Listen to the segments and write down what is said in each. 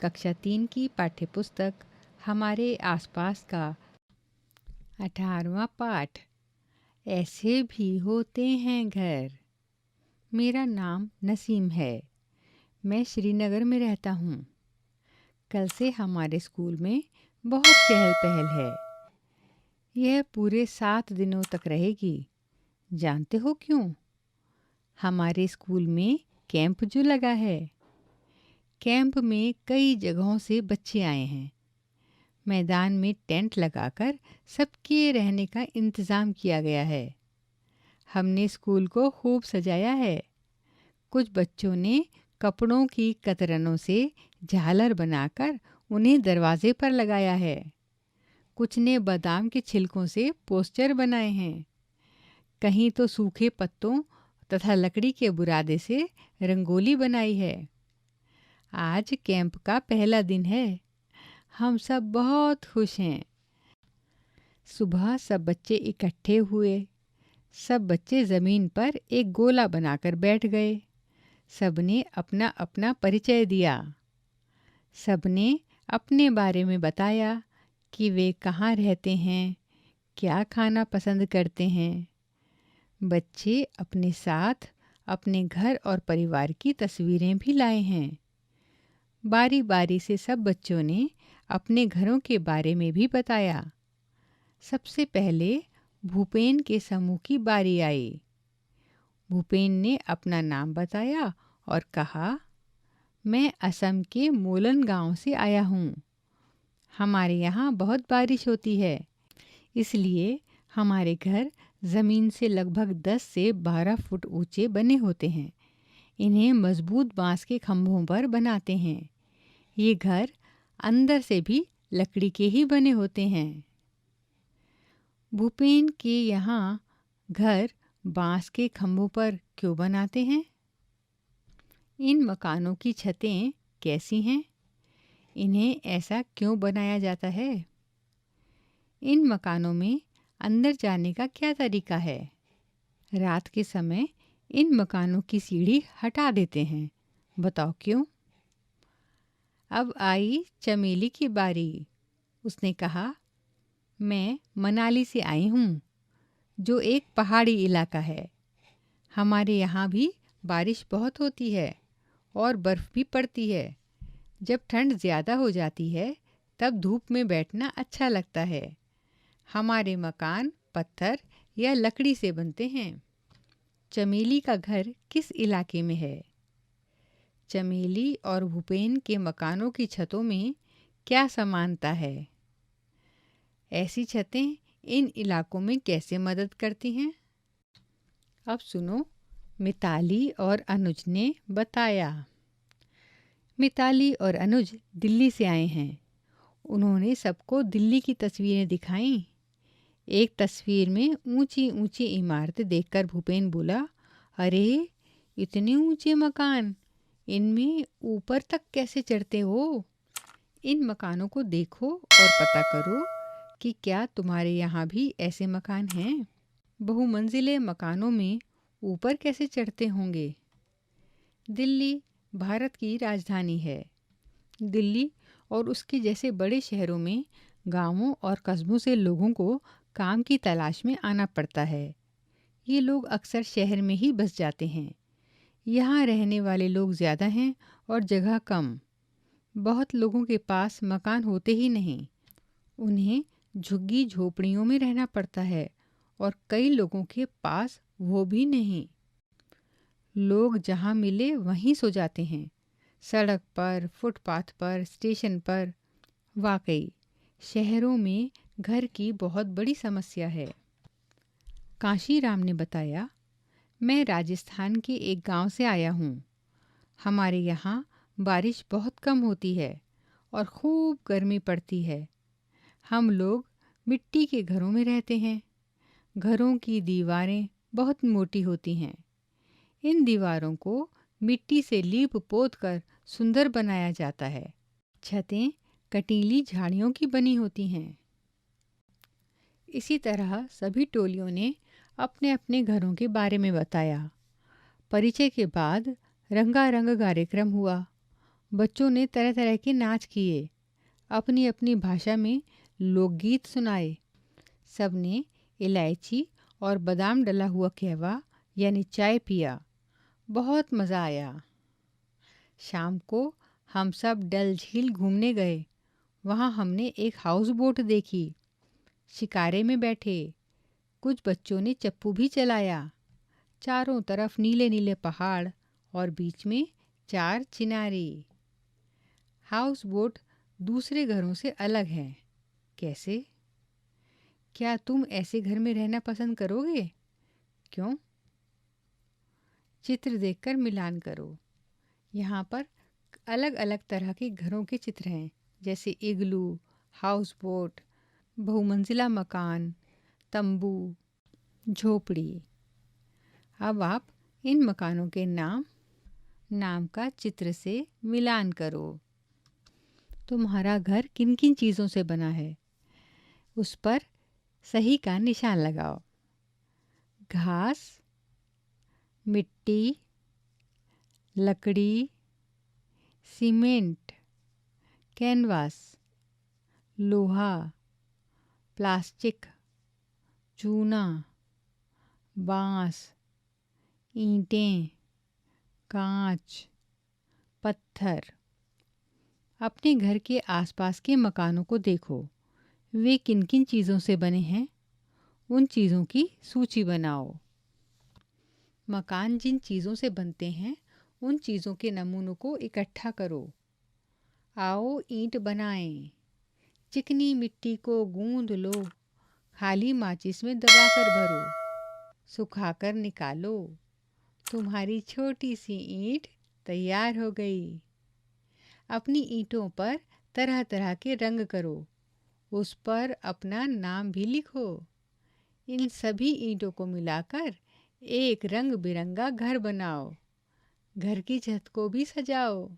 कक्षा 3 की पाठ्यपुस्तक हमारे आसपास का 18वां पाठ। ऐसे भी होते हैं घर। मेरा नाम नसीम है। मैं श्रीनगर में रहता हूँ। कल से हमारे स्कूल में बहुत चहल पहल है। यह पूरे 7 दिनों तक रहेगी। जानते हो क्यों? हमारे स्कूल में कैंप जो लगा है। कैंप में कई जगहों से बच्चे आए हैं। मैदान में टेंट लगाकर सबके रहने का इंतज़ाम किया गया है। हमने स्कूल को खूब सजाया है। कुछ बच्चों ने कपड़ों की कतरनों से झालर बनाकर उन्हें दरवाजे पर लगाया है। कुछ ने बादाम के छिलकों से पोस्टर बनाए हैं। कहीं तो सूखे पत्तों तथा लकड़ी के बुरादे से रंगोली बनाई है। आज कैंप का पहला दिन है। हम सब बहुत खुश हैं। सुबह सब बच्चे इकट्ठे हुए। सब बच्चे ज़मीन पर एक गोला बनाकर बैठ गए। सबने अपना अपना परिचय दिया। सबने अपने बारे में बताया कि वे कहाँ रहते हैं, क्या खाना पसंद करते हैं। बच्चे अपने साथ अपने घर और परिवार की तस्वीरें भी लाए हैं। बारी बारी से सब बच्चों ने अपने घरों के बारे में भी बताया। सबसे पहले भूपेन के समूह की बारी आई। भूपेन ने अपना नाम बताया और कहा, मैं असम के मोलन गांव से आया हूँ। हमारे यहाँ बहुत बारिश होती है, इसलिए हमारे घर ज़मीन से लगभग 10 से 12 फुट ऊंचे बने होते हैं। इन्हें मजबूत बांस के खंभों पर बनाते हैं। ये घर अंदर से भी लकड़ी के ही बने होते हैं। भूपेन के यहाँ घर बांस के खंभों पर क्यों बनाते हैं? इन मकानों की छतें कैसी हैं? इन्हें ऐसा क्यों बनाया जाता है? इन मकानों में अंदर जाने का क्या तरीका है? रात के समय इन मकानों की सीढ़ी हटा देते हैं। बताओ क्यों? अब आई चमेली की बारी। उसने कहा, मैं मनाली से आई हूँ, जो एक पहाड़ी इलाका है। हमारे यहाँ भी बारिश बहुत होती है और बर्फ़ भी पड़ती है। जब ठंड ज़्यादा हो जाती है तब धूप में बैठना अच्छा लगता है। हमारे मकान पत्थर या लकड़ी से बनते हैं। चमेली का घर किस इलाके में है? चमेली और भूपेन के मकानों की छतों में क्या समानता है? ऐसी छतें इन इलाकों में कैसे मदद करती हैं? अब सुनो, मिताली और अनुज ने बताया। मिताली और अनुज दिल्ली से आए हैं। उन्होंने सबको दिल्ली की तस्वीरें दिखाईं। एक तस्वीर में ऊंची ऊंची इमारतें देखकर भूपेन बोला, अरे इतने ऊंचे मकान, इनमें ऊपर तक कैसे चढ़ते हो? इन मकानों को देखो और पता करो कि क्या तुम्हारे यहाँ भी ऐसे मकान हैं। बहुमंजिले मकानों में ऊपर कैसे चढ़ते होंगे? दिल्ली भारत की राजधानी है। दिल्ली और उसके जैसे बड़े शहरों में गांवों और कस्बों से लोगों को काम की तलाश में आना पड़ता है। ये लोग अक्सर शहर में ही बस जाते हैं। यहाँ रहने वाले लोग ज़्यादा हैं और जगह कम। बहुत लोगों के पास मकान होते ही नहीं। उन्हें झुग्गी झोपड़ियों में रहना पड़ता है और कई लोगों के पास वो भी नहीं। लोग जहाँ मिले वहीं सो जाते हैं, सड़क पर, फुटपाथ पर, स्टेशन पर। वाकई शहरों में घर की बहुत बड़ी समस्या है। काशीराम ने बताया, मैं राजस्थान के एक गांव से आया हूँ। हमारे यहाँ बारिश बहुत कम होती है और खूब गर्मी पड़ती है। हम लोग मिट्टी के घरों में रहते हैं। घरों की दीवारें बहुत मोटी होती हैं। इन दीवारों को मिट्टी से लीप पोत कर सुंदर बनाया जाता है। छतें कटीली झाड़ियों की बनी होती हैं। इसी तरह सभी टोलियों ने अपने अपने घरों के बारे में बताया। परिचय के बाद रंगारंग कार्यक्रम हुआ। बच्चों ने तरह तरह के नाच किए, अपनी अपनी भाषा में लोकगीत सुनाए। सबने इलायची और बादाम डला हुआ कहवा यानी चाय पिया। बहुत मज़ा आया। शाम को हम सब डल झील घूमने गए। वहाँ हमने एक हाउस बोट देखी। शिकारे में बैठे। कुछ बच्चों ने चप्पू भी चलाया। चारों तरफ नीले नीले पहाड़ और बीच में 4 चिनारे। हाउस बोट दूसरे घरों से अलग है। कैसे? क्या तुम ऐसे घर में रहना पसंद करोगे? क्यों? चित्र देखकर मिलान करो। यहाँ पर अलग अलग तरह के घरों के चित्र हैं, जैसे इग्लू, हाउस बोट, बहुमंजिला मकान, तंबू, झोपड़ी। अब आप इन मकानों के नाम का चित्र से मिलान करो। तुम्हारा घर किन किन चीज़ों से बना है, उस पर सही का निशान लगाओ। घास, मिट्टी, लकड़ी, सीमेंट, कैनवास, लोहा, प्लास्टिक, चूना, बांस, ईंटें, कांच, पत्थर। अपने घर के आसपास के मकानों को देखो, वे किन किन चीज़ों से बने हैं, उन चीज़ों की सूची बनाओ। मकान जिन चीज़ों से बनते हैं, उन चीज़ों के नमूनों को इकट्ठा करो। आओ ईंट बनाएं। चिकनी मिट्टी को गूंद लो, खाली माचिस में दबाकर भरो, सुखाकर निकालो। तुम्हारी छोटी सी ईंट तैयार हो गई। अपनी ईंटों पर तरह तरह के रंग करो, उस पर अपना नाम भी लिखो। इन सभी ईंटों को मिलाकर एक रंग बिरंगा घर बनाओ। घर की छत को भी सजाओ।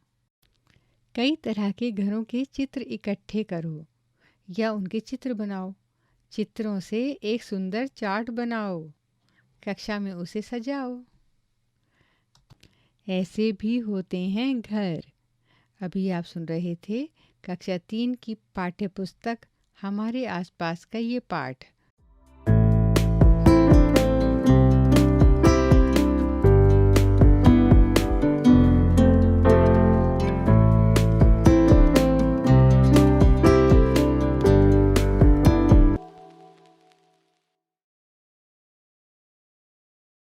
कई तरह के घरों के चित्र इकट्ठे करो या उनके चित्र बनाओ। चित्रों से एक सुंदर चार्ट बनाओ। कक्षा में उसे सजाओ। ऐसे भी होते हैं घर। अभी आप सुन रहे थे कक्षा 3 की पाठ्य पुस्तक हमारे आसपास का ये पाठ।